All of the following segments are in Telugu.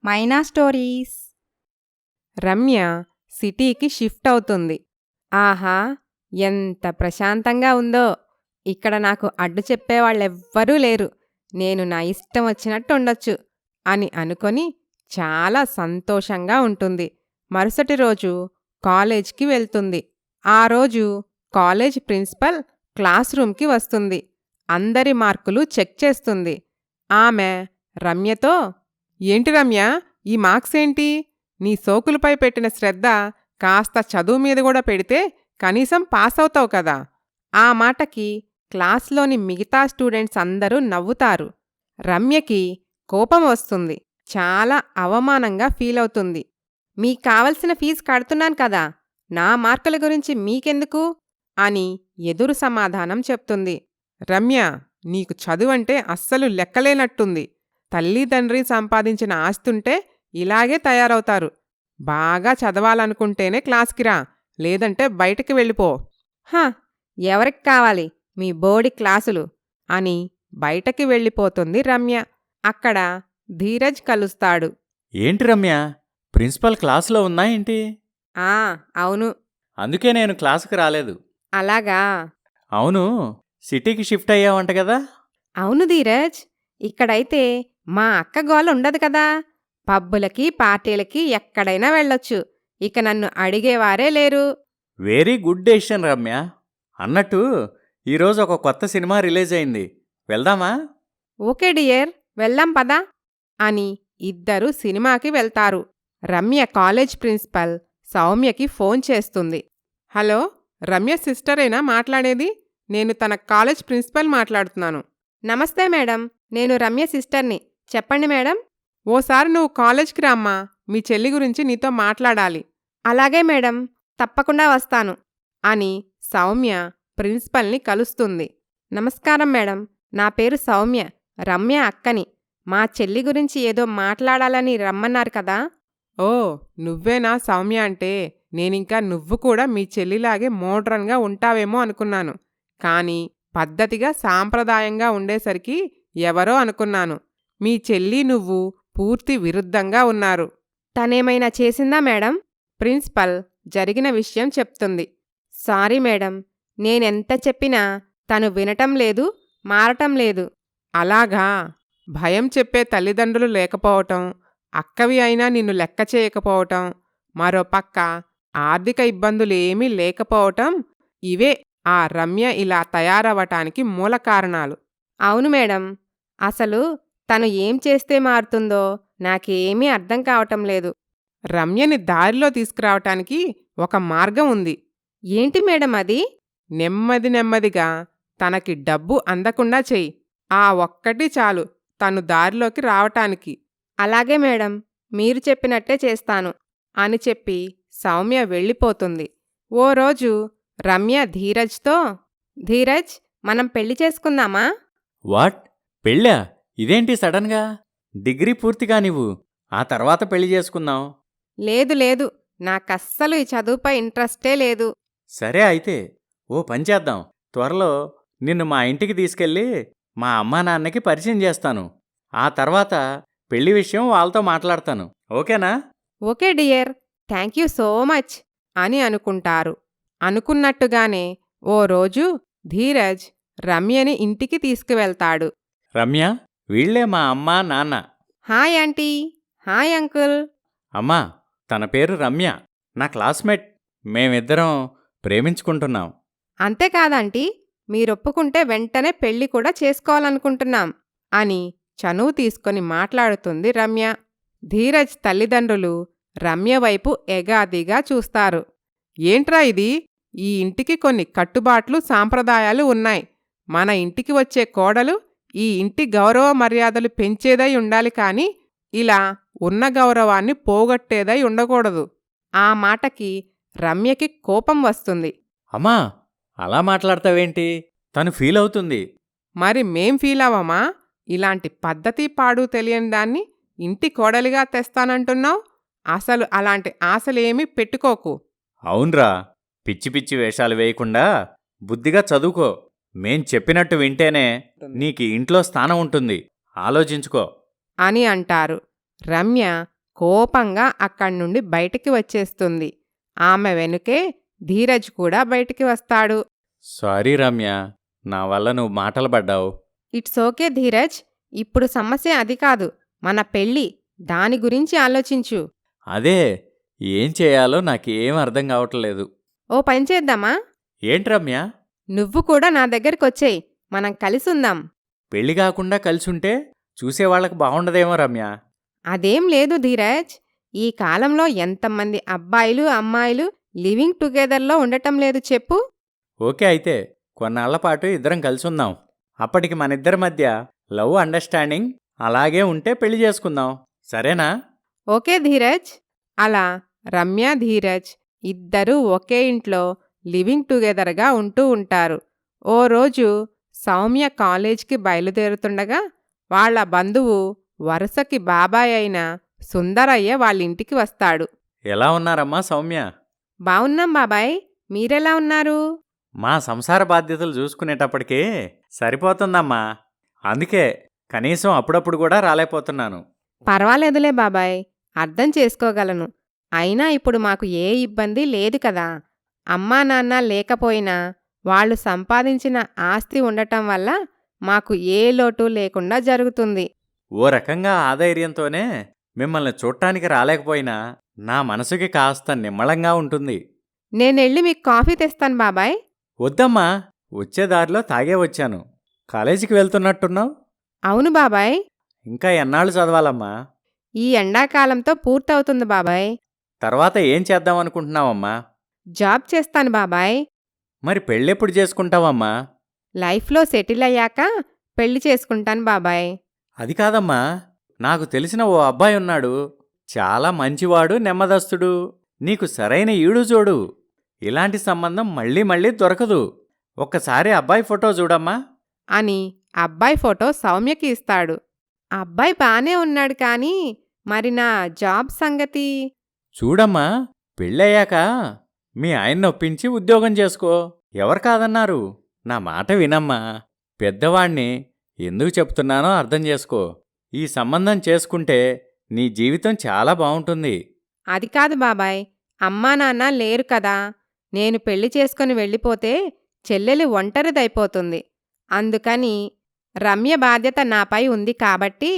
మైనా స్టోరీస్. రమ్య సిటీకి షిఫ్ట్ అవుతుంది. ఆహా! ఎంత ప్రశాంతంగా ఉందో. ఇక్కడ నాకు అడ్డు చెప్పేవాళ్ళెవ్వరూ లేరు. నేను నా ఇష్టం వచ్చినట్టు ఉండొచ్చు అని అనుకొని చాలా సంతోషంగా ఉంటుంది. మరుసటి రోజు కాలేజ్కి వెళ్తుంది. ఆ రోజు కాలేజ్ ప్రిన్సిపల్ క్లాస్ రూమ్కి వస్తుంది. అందరి మార్కులు చెక్ చేస్తుంది. ఆమె రమ్యతో, ఏంటి రమ్య, ఈ మార్క్స్ ఏంటి? నీ సోకులపై పెట్టిన శ్రద్ధ కాస్త చదువు మీద కూడా పెడితే కనీసం పాస్ అవుతావు కదా. ఆ మాటకి క్లాస్లోని మిగతా స్టూడెంట్స్ అందరూ నవ్వుతారు. రమ్యకి కోపం వస్తుంది. చాలా అవమానంగా ఫీలవుతుంది. మీకు కావలసిన ఫీజు కడుతున్నాను కదా, నా మార్కుల గురించి మీకెందుకు అని ఎదురు సమాధానం చెప్తుంది. రమ్య, నీకు చదువంటే అస్సలు లెక్కలేనట్టుంది. తల్లిదండ్రి సంపాదించిన ఆస్తుంటే ఇలాగే తయారవుతారు. బాగా చదవాలనుకుంటేనే క్లాస్కి రా, లేదంటే బయటికి వెళ్ళిపో. హ, ఎవరికి కావాలి మీ బోడి క్లాసులు అని బయటకి వెళ్ళిపోతుంది రమ్య. అక్కడ ధీరజ్ కలుస్తాడు. ఏంటి రమ్య, ప్రిన్సిపల్ క్లాసులో ఉన్నా ఏంటి? అవును. అందుకే నేను క్లాసుకు రాలేదు. అలాగా? అవును, సిటీకి షిఫ్ట్ అయ్యావంట కదా. అవును ధీరజ్, ఇక్కడైతే మా అక్క గోల ఉండదు కదా. పబ్బులకి పార్టీలకి ఎక్కడైనా వెళ్ళొచ్చు. ఇక నన్ను అడిగేవారే లేరు. Very good decision Ramya. అన్నట్టు ఈరోజు ఒక కొత్త సినిమా రిలీజ్ అయింది, వెళ్దామా? ఓకే డియర్, వెళ్దాం పదా అని ఇద్దరూ సినిమాకి వెళ్తారు. రమ్య కాలేజ్ ప్రిన్సిపల్ సౌమ్యకి ఫోన్ చేస్తుంది. హలో, రమ్య సిస్టరేనా మాట్లాడేది? నేను తన కాలేజ్ ప్రిన్సిపల్ మాట్లాడుతున్నాను. నమస్తే మేడం, నేను రమ్య సిస్టర్ని. చెప్పండి మేడం. ఓసారి నువ్వు కాలేజ్కి రామ్మా, మీ చెల్లి గురించి నీతో మాట్లాడాలి. అలాగే మేడం, తప్పకుండా వస్తాను అని సౌమ్య ప్రిన్సిపల్ని కలుస్తుంది. నమస్కారం మేడం, నా పేరు సౌమ్య, రమ్య అక్కని. మా చెల్లి గురించి ఏదో మాట్లాడాలని రమ్మన్నారు కదా. ఓ, నువ్వేనా సౌమ్య అంటే? నేనింకా నువ్వు కూడా మీ చెల్లిలాగే మోడ్రన్గా ఉంటావేమో అనుకున్నాను. కానీ పద్ధతిగా సాంప్రదాయంగా ఉండేసరికి ఎవరో అనుకున్నాను. మీ చెల్లి నువ్వు పూర్తి విరుద్ధంగా ఉన్నారు. తనేమైనా చేసిందా మేడం? ప్రిన్సిపల్ జరిగిన విషయం చెప్తుంది. సారీ మేడం, నేనెంత చెప్పినా తను వినటం లేదు, మారటం లేదు. అలాగా? భయం చెప్పే తల్లిదండ్రులు లేకపోవటం, అక్కవి అయినా నిన్ను లెక్క చేయకపోవటం, మరోపక్క ఆర్థిక ఇబ్బందులేమీ లేకపోవటం, ఇవే ఆ రమ్య ఇలా తయారవటానికి మూల కారణాలు. అవును మేడం, అసలు తను ఏం చేస్తే మారుతుందో నాకేమీ అర్థం కావటం లేదు. రమ్యని దారిలో తీసుకురావటానికి ఒక మార్గం ఉంది. ఏంటి మేడం అది? నెమ్మదిగా తనకి డబ్బు అందకుండా చెయ్యి. ఆ ఒక్కటి చాలు తను దారిలోకి రావటానికి. అలాగే మేడం, మీరు చెప్పినట్టే చేస్తాను అని చెప్పి సౌమ్య వెళ్ళిపోతుంది. ఓ రోజు రమ్య ధీరజ్తో, ధీరజ్, మనం పెళ్లి చేసుకుందామా? వాట్, పెళ్ళా? ఇదేంటి సడన్గా? డిగ్రీ పూర్తిగా నీవు, ఆ తర్వాత పెళ్లి చేసుకుందాం. లేదు, నాకస్సలు ఈ చదువుపై ఇంట్రెస్టే లేదు. సరే అయితే ఓ పని చేద్దాం. త్వరలో నిన్ను మా ఇంటికి తీసుకెళ్ళి మా అమ్మా నాన్నకి పరిచయం చేస్తాను. ఆ తర్వాత పెళ్లి విషయం వాళ్ళతో మాట్లాడతాను. ఓకేనా? Okay dear, thank you so much అని అనుకుంటారు. అనుకున్నట్టుగానే ఓ రోజు ధీరజ్ రమ్యని ఇంటికి తీసుకువెళ్తాడు. రమ్య, వీళ్లే మా అమ్మా నాన్న. Hi aunty. Hi uncle. అమ్మా, తన పేరు రమ్య, నా క్లాస్మేట్. మేమిద్దరం ప్రేమించుకుంటున్నాం. అంతేకాదంటీ, మీరొప్పుకుంటే వెంటనే పెళ్లి కూడా చేసుకోవాలనుకుంటున్నాం అని చనువు తీసుకొని మాట్లాడుతుంది రమ్య. ధీరజ్ తల్లిదండ్రులు రమ్య వైపు ఎగాదిగా చూస్తారు. ఏంట్రా ఇది? ఈ ఇంటికి కొన్ని కట్టుబాట్లు సాంప్రదాయాలు ఉన్నాయి. మన ఇంటికి వచ్చే కోడలు ఈ ఇంటి గౌరవ మర్యాదలు పెంచేదై ఉండాలి కాని ఇలా ఉన్న గౌరవాన్ని పోగొట్టేదై ఉండకూడదు. ఆ మాటకి రమ్యకి కోపం వస్తుంది. అమ్మా, అలా మాట్లాడతావేంటి? తను ఫీల్ అవుతుంది. మరి మేం ఫీలవ్వమా? ఇలాంటి పద్ధతి పాడు తెలియని దాన్ని ఇంటి కోడలిగా తెస్తానంటున్నావు? అసలు అలాంటి ఆశలేమీ పెట్టుకోకు. అవునరా, పిచ్చి పిచ్చి వేషాలు వేయకుండా బుద్ధిగా చదువుకో. మేం చెప్పినట్టు వింటేనే నీకు ఇంట్లో స్థానం ఉంటుంది. ఆలోచించుకో అని అంటారు. రమ్య కోపంగా అక్కడ్నుండి బయటికి వచ్చేస్తుంది. ఆమె వెనుకే ధీరజ్ కూడా బయటికి వస్తాడు. సారీ రమ్య, నా వల్ల నువ్వు మాటలు పడ్డావు. ఇట్స్ ఓకే ధీరజ్, ఇప్పుడు సమస్య అది కాదు, మన పెళ్ళి, దాని గురించి ఆలోచించు. అదే, ఏం చేయాలో నాకేం అర్థం కావట్లేదు. ఓ పని చేద్దామా? ఏంటి రమ్య? నువ్వు కూడా నా దగ్గరికొచ్చేయ్, మనం కలిసుందాం. పెళ్లి కాకుండా కలిసుంటే చూసేవాళ్ళకి బాగుండదేమో రమ్య. అదేం లేదు ధీరజ్, ఈ కాలంలో ఎంతమంది అబ్బాయిలు అమ్మాయిలు లివింగ్ టుగెదర్లో ఉండటం లేదు చెప్పు. ఓకే అయితే, కొన్నాళ్లపాటు ఇద్దరం కలిసుందాం. అప్పటికి మనిద్దరి మధ్య లవ్ అండర్స్టాండింగ్ అలాగే ఉంటే పెళ్లి చేసుకుందాం, సరేనా? ఓకే ధీరజ్. అలా రమ్య ధీరజ్ ఇద్దరూ ఒకే ఇంట్లో లివింగ్ టుగెదర్గా ఉంటూ ఉంటారు. ఓ రోజు సౌమ్య కాలేజ్కి బయలుదేరుతుండగా వాళ్ళ బంధువు వరుసకి బాబాయ్ అయిన సుందరయ్య వాళ్ళింటికి వస్తాడు. ఎలా ఉన్నారమ్మా సౌమ్య? బావున్నాం బాబాయ్, మీరెలా ఉన్నారు? మా సంసార బాధ్యతలు చూసుకునేటప్పటికే సరిపోతుందమ్మా. అందుకే కనీసం అప్పుడప్పుడు కూడా రాలేకపోతున్నాను. పర్వాలేదులే బాబాయ్, అర్థం చేసుకోగలను. అయినా ఇప్పుడు మాకు ఏ ఇబ్బంది లేదు కదా. అమ్మా నాన్న లేకపోయినా వాళ్ళు సంపాదించిన ఆస్తి ఉండటం వల్ల మాకు ఏ లోటు లేకుండా జరుగుతుంది. ఓ రకంగా ఆ ధైర్యంతోనే మిమ్మల్ని చూడటానికి రాలేకపోయినా నా మనసుకి కాస్త నిమ్మళంగా ఉంటుంది. నేనెళ్ళి మీకు కాఫీ తెస్తాను బాబాయ్. వద్దమ్మా, వచ్చే దారిలో తాగే వచ్చాను. కాలేజీకి వెళ్తున్నట్టున్నావు? అవును బాబాయ్. ఇంకా ఎన్నాళ్ళు చదవాలమ్మా? ఈ ఎండాకాలంతో పూర్తవుతుంది బాబాయ్. తర్వాత ఏం చేద్దామనుకుంటున్నావమ్మా? జాబ్ చేస్తాను బాబాయ్. మరి పెళ్ళెప్పుడు చేసుకుంటావమ్మా? లైఫ్లో సెటిల్ అయ్యాక పెళ్లి చేసుకుంటాను బాబాయ్. అది కాదమ్మా, నాకు తెలిసిన ఓ అబ్బాయి ఉన్నాడు. చాలా మంచివాడు, నెమ్మదస్తుడు. నీకు సరైన ఈడు జోడు. ఇలాంటి సంబంధం మళ్ళీ మళ్ళీ దొరకదు. ఒక్కసారి అబ్బాయి ఫోటో చూడమ్మా అని అబ్బాయి ఫోటో సౌమ్యకి ఇస్తాడు. అబ్బాయి బానే ఉన్నాడు కానీ మరి నా జాబ్ సంగతి? చూడమ్మా, పెళ్ళయ్యాక మీ ఆయన్ని ఒప్పించి ఉద్యోగం చేసుకో. ఎవరు కాదన్నారు? నా మాట వినమ్మా. పెద్దవాణ్ణి, ఎందుకు చెప్తున్నానో అర్థం చేసుకో. ఈ సంబంధం చేసుకుంటే నీ జీవితం చాలా బావుంటుంది. అది కాదు బాబాయ్, అమ్మా నాన్న లేరు కదా. నేను పెళ్లి చేసుకుని వెళ్ళిపోతే చెల్లెలి ఒంటరిదైపోతుంది. అందుకని రమ్య బాధ్యత నాపై ఉంది కాబట్టి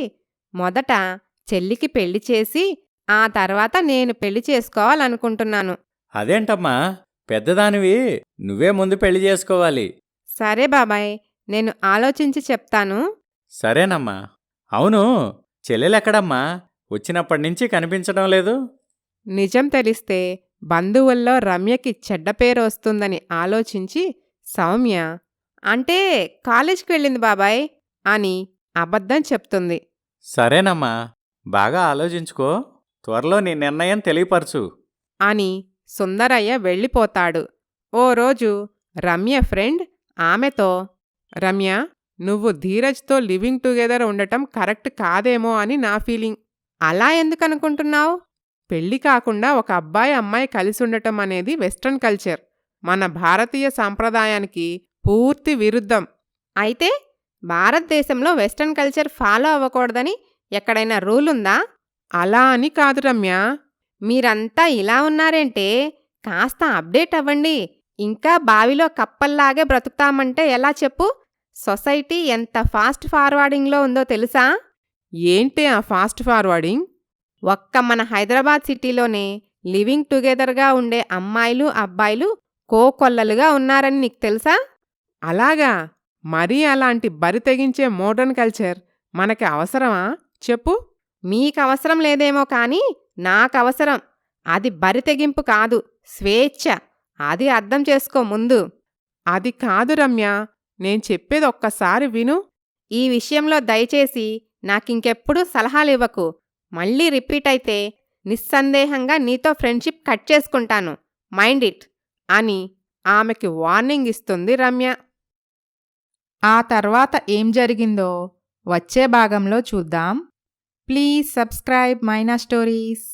మొదట చెల్లికి పెళ్లి చేసి ఆ తర్వాత నేను పెళ్లి చేసుకోవాలనుకుంటున్నాను. అదేంటమ్మా, పెద్దదానివి, నువ్వే ముందు పెళ్లి చేసుకోవాలి. సరే బాబాయ్, నేను ఆలోచించి చెప్తాను. సరేనమ్మా. అవును, చెల్లెలెక్కడమ్మా? వచ్చినప్పటినుంచి కనిపించడం లేదు. నిజం తెలిస్తే బంధువుల్లో రమ్యకి చెడ్డ పేరు వస్తుందని ఆలోచించి సౌమ్య అంటే కాలేజ్కి వెళ్ళింది బాబాయ్ అని అబద్ధం చెప్తుంది. సరేనమ్మా, బాగా ఆలోచించుకో. త్వరలో నీ నిర్ణయం తెలియపరచు అని సుందరయ్య వెళ్ళిపోతాడు. ఓ రోజు రమ్య ఫ్రెండ్ ఆమెతో, రమ్య, నువ్వు ధీరజ్తో లివింగ్ టుగెదర్ ఉండటం కరెక్ట్ కాదేమో అని నా ఫీలింగ్. అలా ఎందుకనుకుంటున్నావు? పెళ్లి కాకుండా ఒక అబ్బాయి అమ్మాయి కలిసి ఉండటం అనేది వెస్ట్రన్ కల్చర్, మన భారతీయ సాంప్రదాయానికి పూర్తి విరుద్ధం. అయితే భారతదేశంలో వెస్ట్రన్ కల్చర్ ఫాలో అవ్వకూడదని ఎక్కడైనా రూల్ ఉందా? అలా అని కాదు రమ్య. మీరంతా ఇలా ఉన్నారంటే కాస్త అప్డేట్ అవ్వండి. ఇంకా బావిలో కప్పల్లాగే బ్రతుకుతామంటే ఎలా చెప్పు? సొసైటీ ఎంత ఫాస్ట్ ఫార్వర్డింగ్లో ఉందో తెలుసా? ఏంటి ఆ ఫాస్ట్ ఫార్వర్డింగ్? ఒక్క మన హైదరాబాద్ సిటీలోనే లివింగ్ టుగెదర్గా ఉండే అమ్మాయిలు అబ్బాయిలు కోకొల్లలుగా ఉన్నారని నీకు తెలుసా? అలాగా? మరీ అలాంటి బరి తెగించే మోడర్న్ కల్చర్ మనకి అవసరమా చెప్పు? మీకవసరం లేదేమో కానీ నాకవసరం. అది బరి తెగింపు కాదు, స్వేచ్ఛ. అది అర్థం చేసుకో ముందు. అది కాదు రమ్య, నేను చెప్పేది ఒక్కసారి విను. ఈ విషయంలో దయచేసి నాకింకెప్పుడూ సలహాలివ్వకు. మళ్ళీ రిపీట్ అయితే నిస్సందేహంగా నీతో ఫ్రెండ్షిప్ కట్ చేసుకుంటాను. మైండ్ ఇట్ అని ఆమెకి వార్నింగ్ ఇస్తుంది రమ్య. ఆ తర్వాత ఏం జరిగిందో వచ్చే భాగంలో చూద్దాం. Please subscribe Maina stories.